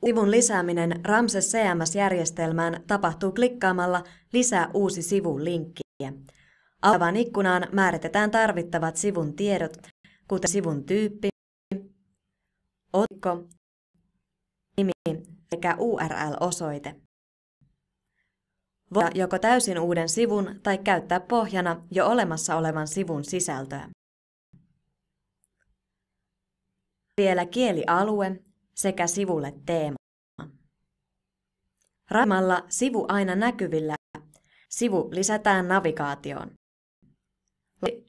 Sivun lisääminen Ramses CMS-järjestelmään tapahtuu klikkaamalla Lisää uusi sivu -linkkiä. Avaavaan ikkunaan määritetään tarvittavat sivun tiedot, kuten sivun tyyppi, otsikko, nimi sekä URL-osoite. Voi joko täysin uuden sivun tai käyttää pohjana jo olemassa olevan sivun sisältöä. Vielä kielialue sekä sivulle teema. Raimalla sivu aina näkyvillä. Sivu lisätään navigaatioon.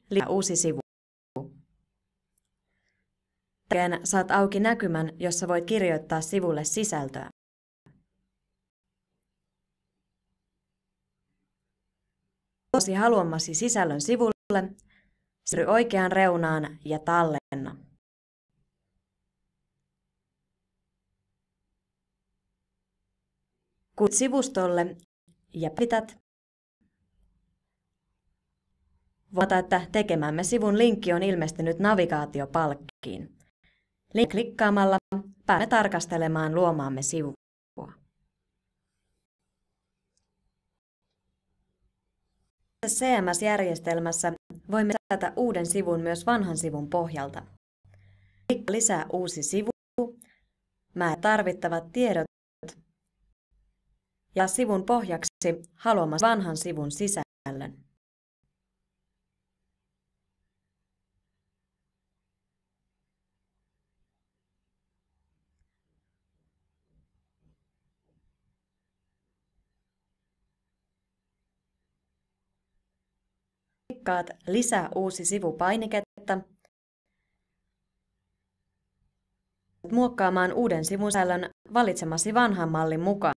Lisää uusi sivu. Saat auki näkymän, jossa voit kirjoittaa sivulle sisältöä. Tuosi haluamasi sisällön sivulle, siirry oikeaan reunaan ja tallenna. Kun sivustolle ja pität, huomata, että tekemämme sivun linkki on ilmestynyt navigaatiopalkkiin. Klikkaamalla pääsemme tarkastelemaan luomaamme sivua. CMS-järjestelmässä voimme lisätä uuden sivun myös vanhan sivun pohjalta. Klikkaa Lisää uusi sivu, määrää tarvittavat tiedot ja sivun pohjaksi haluamasi vanhan sivun sisällön. Klikkaat Lisää uusi sivu -painiketta. Muokkaamaan uuden sivun sisällön valitsemasi vanhan mallin mukaan.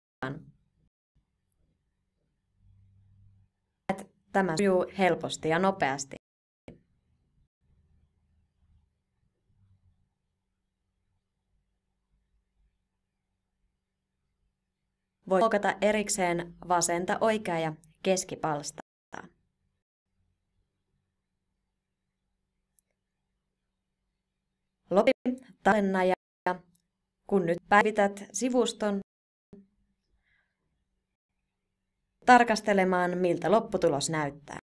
Tämä sujuu helposti ja nopeasti. Voi muokata erikseen vasenta, oikea ja keskipalstaa. Lopi, tallenna ja kun nyt päivität sivuston, tarkastelemaan miltä lopputulos näyttää.